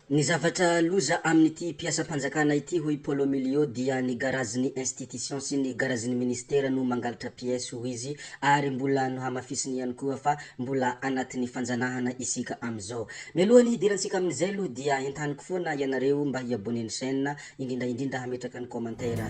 Ny zavatra loza amin'ity mpiasam-panjakana ity hoy Paul Emilio dia ny garaziny institution sy ny garaziny ministera no mangalatra pièce ho izy ary mbola no hamafisiny ihany koa fa mbola anatin'ny fanjanahana isika amizao. Mialohany hidirantsika amin'izay aloha dia entaniko foana ianareo mba hiaboneny chaîne indrindra hametraka ny commentaire.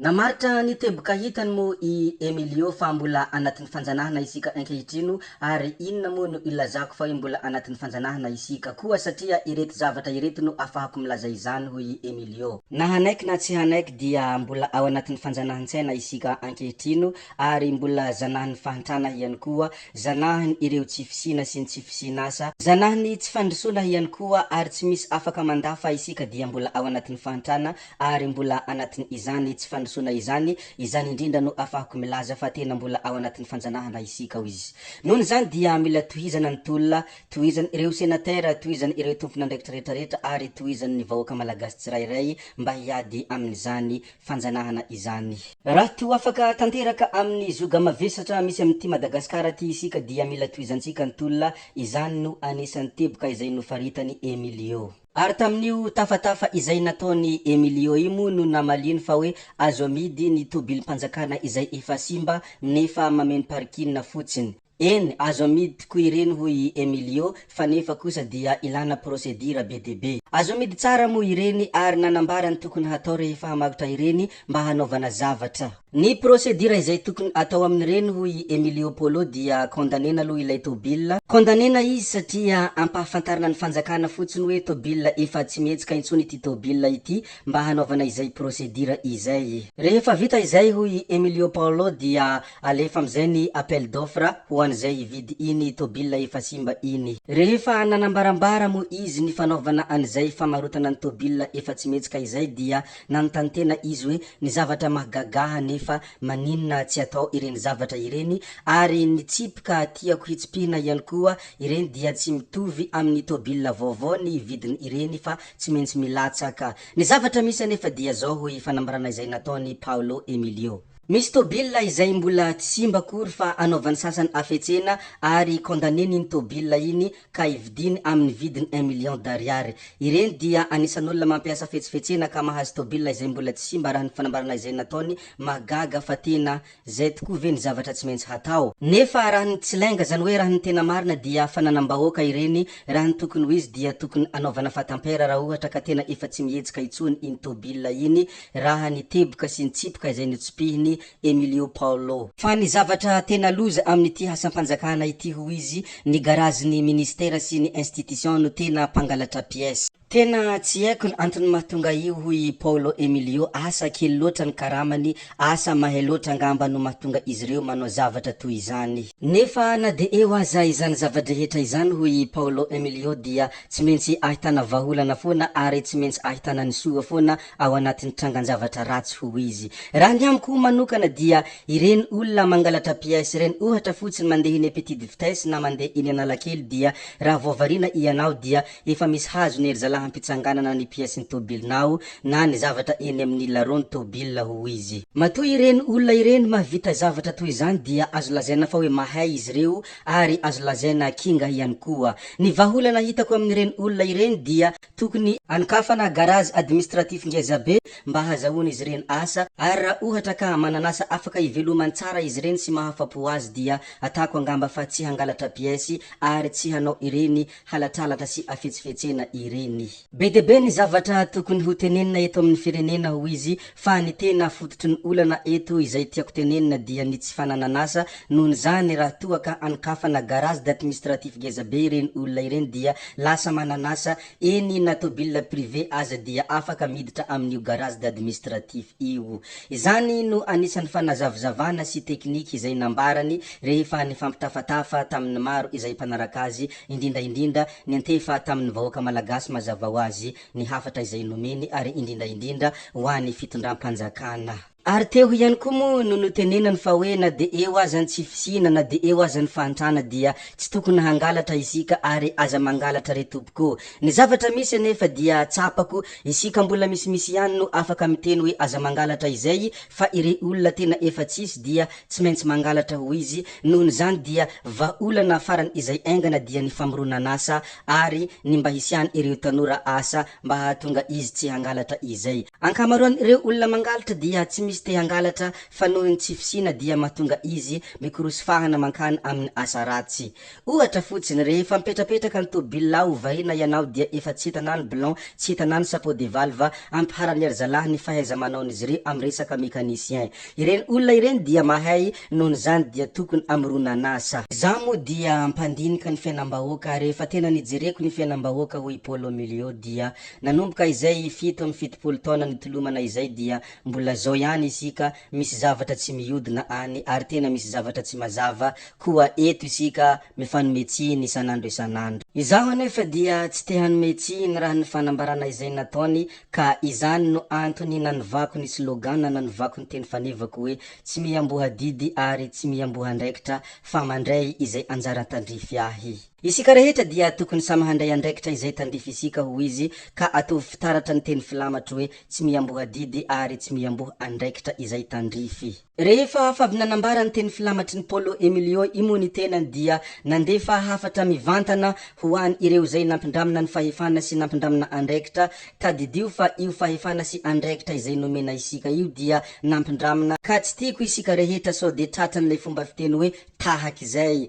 Namaritra niteboka hitany mo i Emilio fa mbola anatin'ny fanjanahana isika ankehitrino ary inona mo no ilazako fa mbola anatin'ny fanjanahana isika koa satria ireto zavatra ireto no afahako milaza izany hoy Emilio. Na hanaiky na tsy hanaiky dia mbola ao anatin'ny fanjanahan-tsaina isika ankehitrino ary mbola zanahan'ny fahantrana ihany koa, zanahany ireo tsy fisina sy ny tsy fisinasa, zanahany tsy fandrosoana ihany koa ary tsy misy afaka mandafa isika dia mbola ao anatin'ny fahantrana ary mbola anatin'ny izany tsy fandrosoana izany indrindra no afahako milaza fa tena mbola ao anatin'ny fanjanahana isika izy. Nohon zany dia mila tohizana ny tolona, tohizana ireo senatera, tohizana ireo tompon'andraikitra rehetrarehetra ary tohizana ny vahoaka malagasy tsirairay mba hiady amin'izany fanjanahana izany. Raha to afaka tanteraka amin'ny zoga mavesatra misy amin'ity Madagasikara ty isika dia mila tohizantsika ny tolona, izany no anisan'ny teboka izay nofaritany Emilio. Ary tamin'io tafatafa izay nataony Emilio io mo no namalino fa hoe azo amidy ny tobilim-panjakana izay efa simba nefa mameno parkina fotsiny. Eny, azo amidy tokoa ireny hoy Emilio fa nefa kosa dia ilana procédure be dia be. Azo amidy tsara mo ireny ary nanambara ny tokony hatao rehefa hamagotra ireny mba hanaovana zavatra. Ny procédure izay tokony atao amin'ireny hoy Emilio Polo dia condamnena aloha ilay tobila. Condamnena izy satria ampahafantarana ny fanjakana fotsiny hoe tobila efa tsy mihetsika intsony ity tobila ity mba hanaovana izay procédure izay. Rehefa vita izay hoy Emilio Polo dia alefa amizay ny appel d'offre ho an'izay hividy iny tobila efa simba iny. Rehefa nanambarambara mo izy ny fanaovana an'izay famarotana ny tobila efa tsy mihetsika izay dia nanontany tena izy hoe ny zavatra mahagagaha nefa maninona tsy atao ireny zavatra ireny ary ny tsipika tiako hitsipihina ihany koa ireny dia tsy mitovy amin'ny tobila vaovao ny vidiny ireny fa tsy maintsy milatsaka. Ny zavatra misy anefa dia zao hoy fanambarana izay nataony Paolo Emilio. Misy tobila izay mbola tsy simba akory fa anaovan'ny sasany afetsena ary condamneny iny tobila iny ka ividiny amin'ny vidiny 1 million d'ariary. Ireny dia anisan'olona mampiasa fetsifetsena ka mahazo tobila izay mbola tsy simba raha ny fanambarana izay nataony magaga fa tena zay tokoa ve ny zavatra tsy maintsy hatao. Nefa raha ny tsy lainga zany hoe raha ny tena marina dia fananam-bahoaka ireny, raha ny tokony ho izy dia tokony anaovana fatampera raha ohatra ka tena efa tsy mihetsika intsony iny tobila iny raha ny teboka sy ny tsipika izay notsipihiny Emilio Paolo. Fa ny zavatra tena loza amin'ity hasam-panjakana ity ho izy ny garaziny ministera sy ny institution no tena mpangalatra pièce. Tena tsy haiko ny antony mahatonga io hoy Paolo Emilio, asa kely loatra ny karamany, asa mahay loatra ngamba no mahatonga izy ireo manao zavatra toy izany. Nefa na de eo aza izany zavatra rehetra izany hoy Paolo Emilio dia tsy maintsy ahitana vaholana foana ary tsy maintsy ahitana ny soa foana ao anatin'ny trangan-javatra ratsy ho izy. Raha ny amiko manokana dia ireny olona mangalatra pièce ireny ohatra fotsiny mandeha iny petite vitesse na mandeha iny Analakely dia raha voavarina ianao dia efa misy hazo nery zala hampitsanganana ny pièce ny tobilinao na ny zavatra eny amin'ny larony tobila ho izy. Matoa ireny olona ireny mahavita zavatra toy izany dia azo lazaina fa hoe mahay izy ireo ary azo lazaina kinga ihany koa. Ny vaholana hitako amin'ireny olona ireny dia tokony anokafana garage administratif ngezabe mba hazahoana izy ireny asa ary raha ohatra ka mananasa afaka ivelomany tsara izy ireny sy mahafapo azy dia atako angamba fa tsy hangalatra pièce ary tsy hanao ireny halatralatra sy afetsifetsena ireny. Be dia be ny zavatra tokony ho tenenina eto amin'ny firenena ho izy fa ny tena fototry ny olana eto izay tiako tenenina dia ny tsy fanananasa. Nohon zany raha toa ka anokafana garage d'administratif ngezabe ireny olona ireny dia lasa mananasa eny na tobila privé aza dia afaka miditra amin'io garage d'administratif io. Izany no anisan'ny fanazavazavana sy teknika izay nambarany rehefa nifampitafatafa tamin'ny maro izay mpanaraka azy, indrindra ny antefa tamin'ny vahoaka malagasy mazava ho azy ny hafatra izay nomeny ary indrindra ho an'ny fitondram-panjakana. Ary teo ihany koa moa no notenenany fa hoe na de eo aza ny tsy fisina na de eo aza ny fantrana dia tsy tokony hangalatra isika ary aza mangalatra re tompoko. Ny zavatra misy anefa dia tsapako isika mbola misimisy ihany no afaka miteny hoe aza mangalatra izay fa ire olona tena efa tsisy dia tsy maintsy mangalatra ho izy. Nohon' zany dia vaolana farany izay aingana dia ny famoronana asa ary ny mba hisiany ireo tanora asa mba hahatonga izy tsy hangalatra izay. Ankamaroany ireo olona mangalatra dia tsy misy te hangalatra fa nohony tsy fisina dia mahatonga izy mikorosofahana mankany amin'ny asa ratsy. Ohatra fotsiny rehefa mipetrapetraka ny tobilao vahina ianao dia efa tsy hitanany blon, tsy hitanany chapeau de valve, ampiharany ery zalahy ny fahaiza manaon'izy ireo amin'ny resaka mécanicien. Ireny olona ireny dia mahay, nohon' zany dia tokony amoronana asa. Za moa dia mpandinika ny fiainam-bahoaka, rehefa tena nijereko ny fiainam-bahoaka hoy Paul Emilio dia nanomboka izay 7 taona nitolomana izay dia mbola zao ihany isika misy zavatra tsy mihodina any ary tena misy zavatra tsy mazava koa eto isika mifanome tsiny isanandro isanandro. Izaho anefa dia tsy te hanome tsiny raha ny fanambarana izay nataony ka izany no antony nanivako ny slogan na nanivako ny teny fanevako hoe tsy miamboha didy ary tsy miamboha andraikitra fa mandray izay anjara tandrify ahy. Isika rehetra dia tokony samy handray andraikitra izay tandrify isika ho izy ka atovy fitaratra ny teny filamatra hoe tsy miamboha didy ary tsy miamboha andraikitra izay tandrify. Rehefa avy nanambara ny teny filamatry ny Paul Emilio imo ny tenany dia nandefa hafatra mivantana ho any ireo zay nampindramina ny fahefana sy nampindramina andraikitra, tadidio fa io fahefana sy andraikitra izay nomena isika io dia nampindramina ka tsy tiako isika rehetra sao de tratran'le fomba fiteny hoe tahak'izay.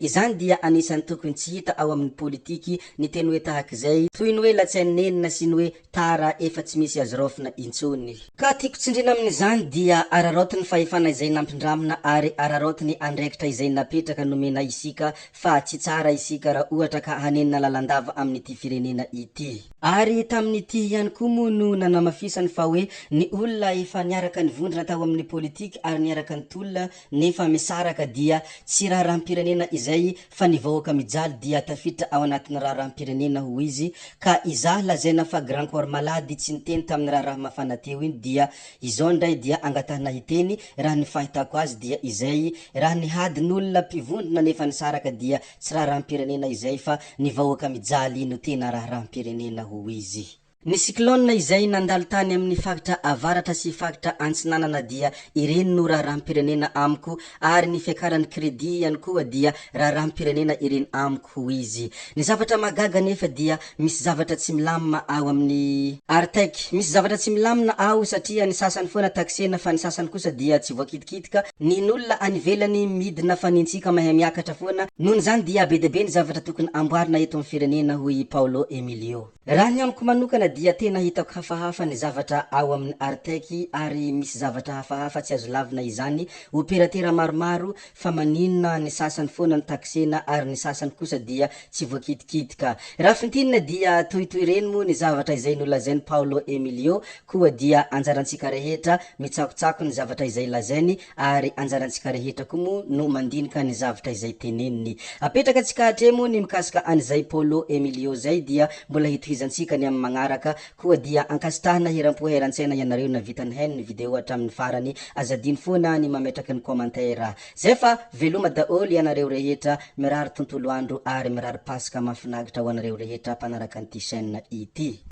Izany dia anisan'ny tokony tsy hita ao amin'ny politiky ny teny hoe tahak'izay, toy ny hoe latsainenina sy ny hoe tara efa tsy misy azy rofina intsony. Ka tiako tsindrina amin'izany dia araroty ny fahefana izay nampindramina ary araroty ny andraikitra izay napetraka nomena isika fa tsy tsara isika raha ohatra ka hanenina lalandava amin'ity firenena ity. Ary tamin'ity ihany koa moa no nanamafisany fa hoe ny olona efa niaraka nivondrona tao amin'ny politiky ary niaraka nitolona nefa misaraka dia tsy raharam-pirenena izay fa ny vahoaka mijaly dia tafiditra ao anatin'ny raharam-pirenena ho izy. Ka izaho lazaina fa grand corps malady tsy niteny tamin'ny raha mafana teo iny dia izao ndray dia angatahana hiteny raha ny fahitako azy dia izay raha ny hadin'olona mpivondrona nefa nisaraka dia tsy raharam-pirenena izay fa ny vahoaka mijaly no tena raharam-pirenena ho izy. Ny cyclone izay nandalo tany amin'ny faritra avaratra sy faritra antsinanana dia ireny no raharam-pirenena amiko ary ny fiakaran'ny crédit ihany koa dia raharam-pirenena ireny amiko ho izy. Ny zavatra magaga nefa dia misy zavatra tsy milamina ao amin'ny Artec. Misy zavatra tsy milamina ao satria ny sasany foana taksena fa ny sasany kosa dia tsy voakitikitika. Ny olona any ivelany midina fa nintsika mahay miakatra foana. Nohon' zany dia be dia be ny zavatra tokony amboarina eto amin'ny firenena hoy Paul Emilio. Raha ny amiko manokana dia tena hitako hafahafa ny zavatra ao amin'ny Artec ary misy zavatra hafahafa tsy azo lavina izany. Operatera maromaro fa maninona ny sasany foana ny taksena ary ny sasany kosa dia tsy voakitikitika. Raha fintinina dia tohitoy reny moa ny zavatra izay nolazainy Paul Emilio koa dia anjarantsika rehetra mitsakotsako ny zavatra izay lazainy ary anjarantsika rehetra koa moa no mandinika ny zavatra izay teneniny. Apetraka tsika hatremo ny mikasika an'izay Paul Emilio zay dia mbola hitohizantsika ny amin'ny magnaraka koa dia ankasitrahana heram-po heran-tsaina ianareo na vitany hainy ny video hatramin'ny farany. Azadiny foana ny mametraka ny commentaire. Zay fa veloma daholo ianareo rehetra, mirary tontolo andro ary mirary pasika mahafinaritra ho anareo rehetra mpanaraka an'ity chaîne ity.